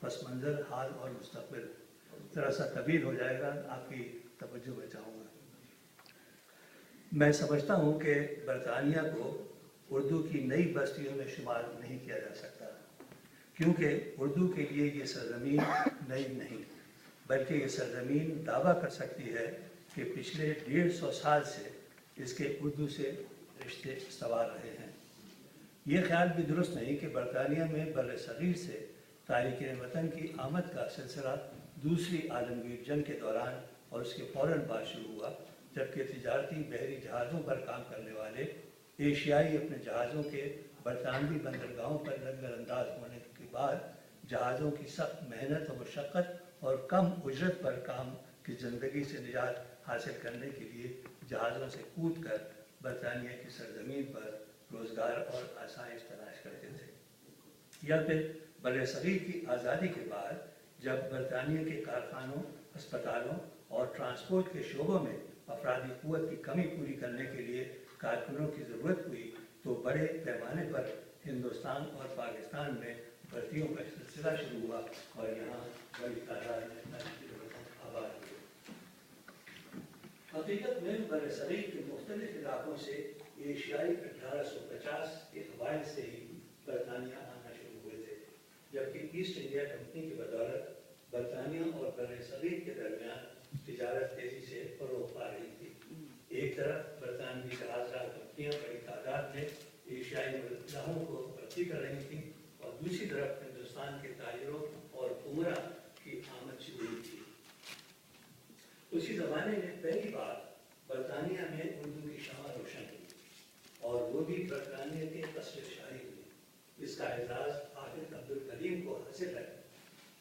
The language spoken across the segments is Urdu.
پس منظر حال اور مستقبل ذرا سا طویل ہو جائے گا، آپ کی توجہ میں چاہوں گا۔ میں سمجھتا ہوں کہ برطانیہ کو اردو کی نئی بستیوں میں شمار نہیں کیا جا سکتا، کیونکہ اردو کے لیے یہ سرزمین نئی نہیں، بلکہ یہ سرزمین دعویٰ کر سکتی ہے کہ پچھلے 150 سال سے اس کے اردو سے رشتے استوار رہے ہیں۔ یہ خیال بھی درست نہیں کہ برطانیہ میں بر صغیر سے تارکین وطن کی آمد کا سلسلہ دوسری عالمگیر جنگ کے دوران اور اس کے فوراً بعد شروع ہوا، جبکہ تجارتی بحری جہازوں پر کام کرنے والے ایشیائی اپنے جہازوں کے برطانوی بندرگاہوں پر نظر انداز ہونے کے بعد جہازوں کی سخت محنت و مشقت اور کم اجرت پر کام کی زندگی سے نجات حاصل کرنے کے لیے جہازوں سے کود کر برطانیہ کی سرزمین پر روزگار اور آسائش تلاش کرتے تھے، یا پھر بر صغیر کی آزادی کے بعد جب برطانیہ کے کارخانوں، ہسپتالوں اور ٹرانسپورٹ کے شعبوں میں افرادی قوت کی کمی پوری کرنے کے لیے کارکنوں کی ضرورت ہوئی تو بڑے پیمانے پر ہندوستان اور پاکستان میں بھرتیوں کا سلسلہ شروع ہوا اور یہاں بڑی تعداد میں آباد ہوئے۔ حقیقت میں بر صغیر کے مختلف علاقوں سے ایشیائی 1850 کے اوائل سے ہی برطانیہ آنا شروع ہوئے تھے، جبکہ ایسٹ انڈیا کمپنی کی بدولت برطانیہ اور بر صغیر کے درمیان تجارت تیزی سے فروغ پا رہی تھی۔ ایک طرف برطانوی جہاز راہ کمپنیاں بڑی تعداد میں ایشیائی ملاحوں کو بھرتی کر رہی تھیں اور دوسری طرف ہندوستان کے تاجروں اور عمرا کی آمد شروع ہوئی تھی۔ اسی زمانے میں پہلی بار برطانیہ میں اردو کی شمع روشن ہوئی اور وہ بھی برطانیہ کے قصر شاہی ہوئی۔ اس کا اعزاز حافظ عبدالکریم کو حاصل ہے،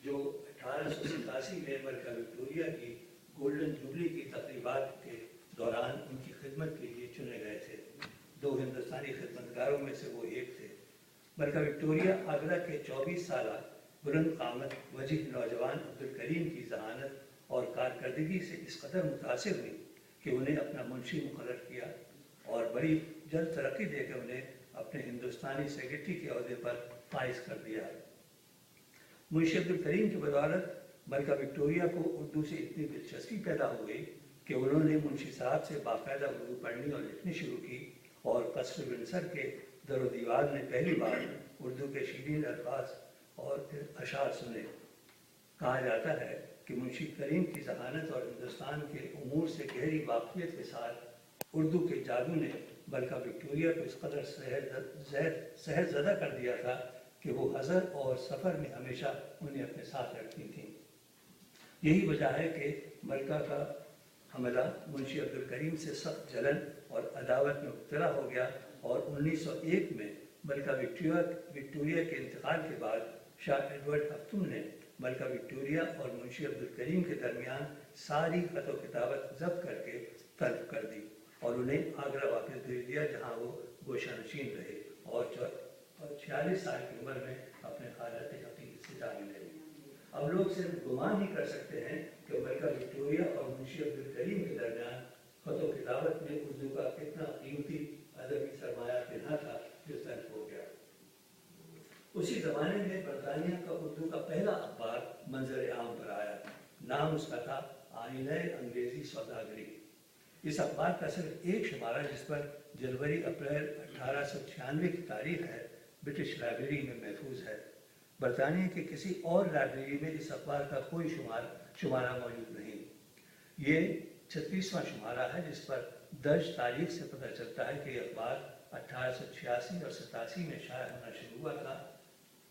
جو 1887 میں ملکہ وکٹوریہ کی گولڈن جوبلی کی تقریبات کے دوران ان کی خدمت کے لیے چنے گئے تھے۔ 2 ہندوستانی خدمتگاروں میں سے وہ ایک تھے۔ ملکہ وکٹوریہ آگرہ کے 24 سالہ بلند قامت وجیح نوجوان عبدالکریم کی ذہانت اور کارکردگی سے اس قدر متاثر ہوئی کہ انہیں اپنا منشی مقرر کیا اور بڑی جلد ترقی دے کے انہیں اپنے ہندوستانی سیکرٹری کے عہدے پر فائز کر دیا۔ منشی عبدالکریم کی بدولت ملکہ وکٹوریہ کو اردو سے اتنی دلچسپی پیدا ہو گئی کہ انہوں نے منشی صاحب سے باقاعدہ اردو پڑھنی اور لکھنی شروع کی اور قصر ونسر کے در و دیوار میں پہلی بار اردو کے شیرین الفاظ اور اشعار سنے۔ کہا جاتا ہے کہ منشی کریم کی ذہانت اور ہندوستان کے امور سے گہری واقفیت کے ساتھ اردو کے جادو نے ملکہ وکٹوریہ کو اس قدر سحر زدہ کر دیا تھا کہ وہ حضر اور سفر میں ہمیشہ انہیں اپنے ساتھ رکھتی تھیں۔ یہی وجہ ہے کہ ملکہ کا حملہ منشی عبدالکریم سے سخت جلن اور عداوت میں مبتلا ہو گیا اور 1901 میں ملکہ وکٹوریہ کے انتقال کے بعد شاہ ایڈورڈ ہفتم نے ملکہ وکٹوریہ اور منشی عبدالکریم کے درمیان ساری خط و کتابت ضبط کر کے طلب کر دی اور انہیں آگرہ واپس بھیج دیا، جہاں وہ گوشہ نشین رہے اور 46 سال کی عمر میں اپنے خالق حقیقی سے جا ملے۔ اب لوگ صرف گمان ہی کر سکتے ہیں کہ ملکہ وکٹوریہ اور منشی عبدالکریم کے درمیان خط و کتابت میں اردو کا کتنا قیمتی ادبی سرمایہ پنہا تھا جو تلف ہو گیا۔ اسی زمانے میں برطانیہ کا اردو کا پہلا اخبار منظر عام پر آیا۔ نام اس کا تھا آئینہ انگریزی سوداگری۔ اس اخبار کا صرف ایک شمارہ، جس پر جنوری اپریل 1896 کی تاریخ ہے، برٹش لائبریری میں محفوظ ہے۔ برطانیہ کے کسی اور لائبریری میں اس اخبار کا کوئی شمارہ موجود نہیں۔ یہ 36واں شمارہ ہے، جس پر درج تاریخ سے پتہ چلتا ہے کہ یہ اخبار 1886 اور 87 میں شائع ہونا شروع ہوا تھا۔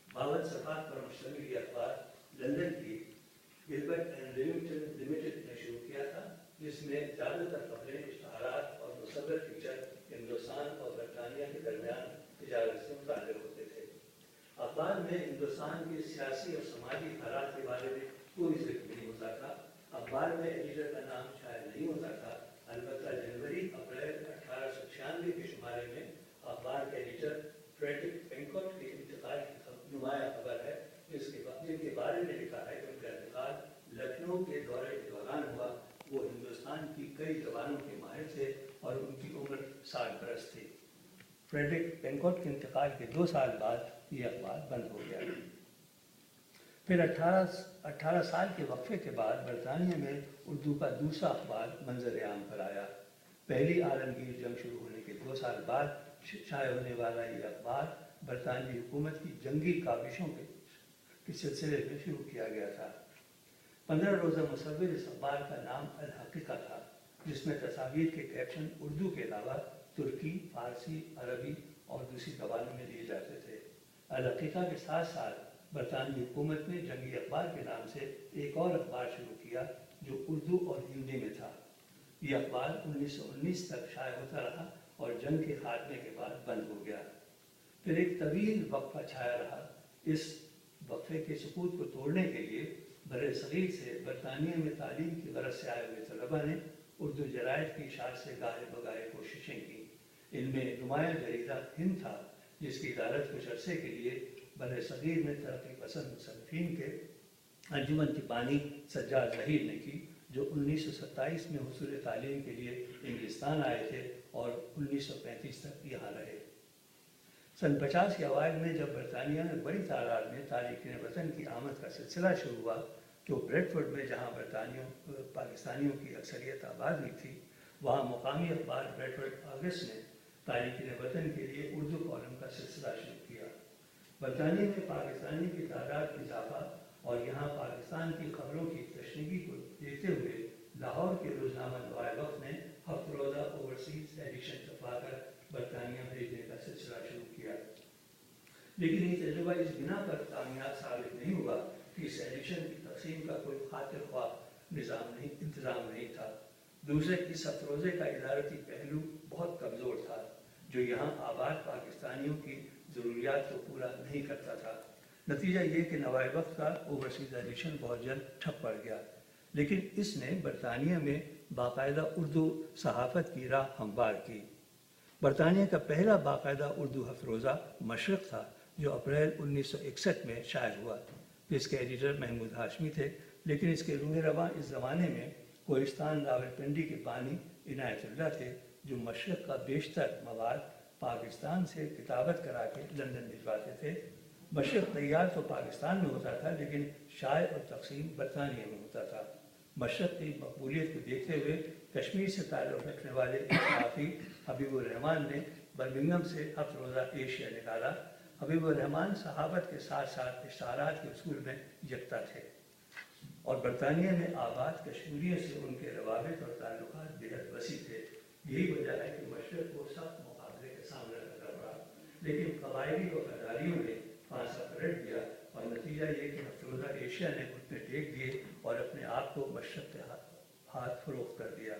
52 صفحات پر مشتمل یہ اخبار لندن کی گلبرٹ اینڈ لیوٹن لمیٹڈ نے شروع کیا تھا، جس میں زیادہ تر خبریں، اشتہارات اور مصور فیچر ہندوستان اور برطانیہ کے درمیان تجارت سے متعلق ہوتے تھے۔ اخبار میں ہندوستان کے سیاسی اور سماجی حالات کے بارے میں کوئی ذکر نہیں ہوتا تھا۔ اخبار میں ایڈیٹر کا نام شائع نہیں ہوتا تھا، البتہ جنوری اپریل 1896 کے شمارے میں اخبار کے ایڈیٹر فریڈرک پینکوٹ کے انتقال کی نمایاں خبر ہے، جن کے بارے میں لکھا ہے کہ ان کا انتقال لکھنؤ کے دورے کے دوران ہوا۔ وہ ہندوستان کی کئی زبانوں کے ماہر تھے اور ان کی عمر 60 برس تھی۔ فریڈرک پینکوٹ کے انتقال کے 2 سال بعد یہ اخبار بند ہو گیا۔ پھر 18 سال کے وقفے کے بعد برطانیہ میں اردو کا دوسرا اخبار منظر عام پر آیا۔ پہلی عالمگیر جنگ شروع ہونے کے 2 سال بعد شائع ہونے والا یہ اخبار برطانوی حکومت کی جنگی کاوشوں کے سلسلے میں شروع کیا گیا تھا۔ 15 روزہ مصور اس اخبار کا نام الحقیقہ تھا، جس میں تصاویر کے کیپشن اردو کے علاوہ ترکی، فارسی، عربی اور دوسری زبانوں میں دیے جاتے تھے۔ الحقیقہ کے ساتھ ساتھ برطانوی حکومت نے جنگی اخبار کے نام سے ایک اور اخبار شروع کیا جو اردو اور ہندی میں تھا۔ یہ اخبار 1919 تک شائع ہوتا رہا اور جنگ کے خاتمے کے بعد بند ہو گیا۔ پھر ایک طویل وقفہ چھایا رہا۔ اس وقفے کے سکوت کو توڑنے کے لیے بر صغیر سے برطانیہ میں تعلیم کی غرض سے آئے ہوئے طلباء نے اردو جرائد کی اشاعت سے گاہے بگاہے کوششیں کی۔ ان میں نمایاں جریدہ ہند تھا، جس کی ادارت کچھ عرصے کے لیے بر صغیر میں ترقی پسند مصنفین کے انجمن کی بانی سجاد ظہیر نے کی، جو 1927 میں حصول تعلیم کے لیے انگلستان آئے تھے اور 1935 تک یہاں رہے۔ سن 50 کے اوائل میں جب برطانیہ میں بڑی تعداد میں تارکین وطن کی آمد کا سلسلہ شروع ہوا تو بریڈ فورڈ میں جہاں پاکستانیوں کی اکثریت آباد ہوئی تھی، وہاں مقامی اخبار بریڈ فورڈ آگسٹ نے تارکین وطن کے لیے اردو کالم کا سلسلہ شروع کیا۔ برطانیہ میں پاکستانی کی تعداد میں اضافہ اور یہاں پاکستان کی خبروں کی تشنیگی کو دیکھتے ہوئے لاہور کے روزنامہ نوائے وقت نے ہفت روزہ اوورسیز ایڈیشن چھپا کر برطانیہ بھیجنے کا سلسلہ شروع کیا، لیکن یہ تجربہ اس بنا پر کامیاب ثابت نہیں ہوا کہ اس ایڈیشن کی تقسیم کا کوئی خاطر خواہ انتظام نہیں تھا۔ دوسرے، اس ہفت روزے کا ادارتی پہلو بہت کمزور تھا، جو یہاں آباد پاکستانیوں کی ضروریات کو پورا نہیں کرتا تھا۔ نتیجہ یہ کہ نوائے وقت کا اوورسیز ایڈیشن بہت جلد ٹھپ پڑ گیا، لیکن اس نے برطانیہ میں باقاعدہ اردو صحافت کی راہ ہموار کی۔ برطانیہ کا پہلا باقاعدہ اردو ہفت روزہ مشرق تھا، جو اپریل 1961 میں شائع ہوا۔ اس کے ایڈیٹر محمود ہاشمی تھے، لیکن اس کے روح رواں اس زمانے میں کوہستان راولپنڈی کے بانی عنایت اللہ تھے، جو مشرق کا بیشتر مواد پاکستان سے کتابت کرا کے لندن بھجواتے تھے۔ مشرق تیار تو پاکستان میں ہوتا تھا، لیکن شائع اور تقسیم برطانیہ میں ہوتا تھا۔ مشرق کی مقبولیت کو دیکھتے ہوئے کشمیر سے تعلق رکھنے والے صحافی حبیب الرحمان نے برمنگھم سے ہفت روزہ ایشیا نکالا۔ حبیب الرحمان صحافت کے ساتھ ساتھ اشتہارات کے اصول میں یکتا تھے اور برطانیہ میں آباد کشمیریوں سے ان کے روابط اور تعلقات بےحد وسیع تھے۔ یہی وجہ ہے کہ مشرق کو سخت مقابلے کا سامنا کرنا پڑا، لیکن قبائلی و غداریوں نے پھانسا پلٹ دیا اور نتیجہ یہ کہ ہفت روزہ ایشیا نے گھٹنے ٹیک دیے اور اپنے آپ کو مشرق کے ہاتھ فروخت کر دیا۔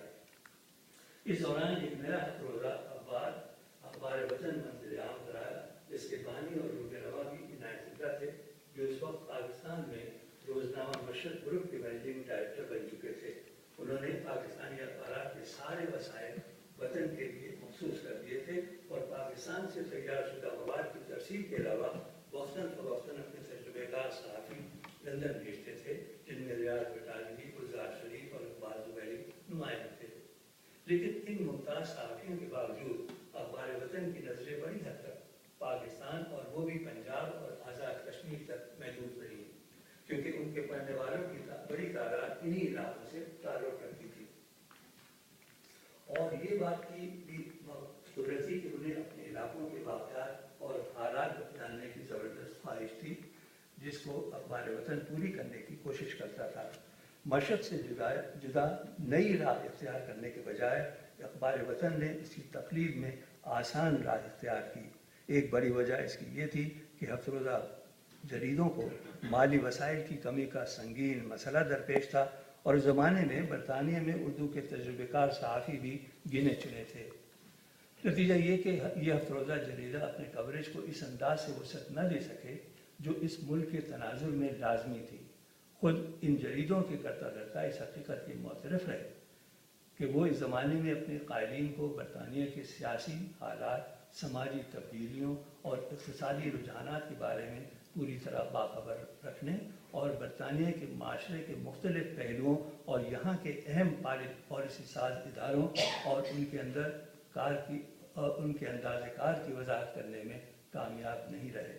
اس دوران ایک نیا ہفت روزہ اخبار وطن منظر عام پر آیا، جس کے بانی اور روح رواں بھی عنایت اللہ تھے، جو اس وقت پاکستان میں روزنامہ مشرق گروپ کے مینیجنگ ڈائریکٹر بن چکے تھے۔ انہوں نے پاکستانی اخبارات کے سارے وسائل وطن کے لیے مخصوص کر دیے تھے اور پاکستان سے تیار شدہ مواد کی ترسیل کے علاوہ وقتاً فوقتاً اپنے تجربے کار صحافی لندن بھیجتے تھے، جن میں ریاض بٹالوی، گلزار شریف اور اقبال زبیری نمایاں تھے۔ لیکن ان ممتاز صحافیوں کے باوجود اخبار وطن کی نظریں بڑی حد تک پاکستان اور وہ بھی پنجاب اور آزاد کشمیر تک محدود رہی، کیونکہ ان کے پڑھنے والوں کی بڑی تعداد انہی علاقوں سے تعلق رکھتی تھی۔ اور یہ بات کی بھی ضرورت تھی کہ انہیں اپنے علاقوں کے واقعات اور حالات جاننے کی زبردست خواہش تھی، جس کو اخبار وطن پوری کرنے کی کوشش کرتا تھا۔ مشرق سے جدا نئی راہ اختیار کرنے کے بجائے اخبار وطن نے اس کی تقلید میں آسان راہ اختیار کی۔ ایک بڑی وجہ اس کی یہ تھی کہ ہفت روزہ جریدوں کو مالی وسائل کی کمی کا سنگین مسئلہ درپیش تھا اور زمانے میں برطانیہ میں اردو کے تجربے کار صحافی بھی گنے چنے تھے۔ نتیجہ یہ کہ یہ ہفت روزہ جریدہ اپنے کوریج کو اس انداز سے وسعت نہ دے سکے جو اس ملک کے تناظر میں لازمی تھی۔ خود ان جریدوں کے کرتا دھرتا اس حقیقت کے معترف رہے کہ وہ اس زمانے میں اپنے قائلین کو برطانیہ کے سیاسی حالات، سماجی تبدیلیوں اور اقتصادی رجحانات کے بارے میں پوری طرح باخبر رکھنے اور برطانیہ کے معاشرے کے مختلف پہلوؤں اور یہاں کے اہم پالیسی ساز اداروں اور ان کے انداز کار کی وضاحت کرنے میں کامیاب نہیں رہے۔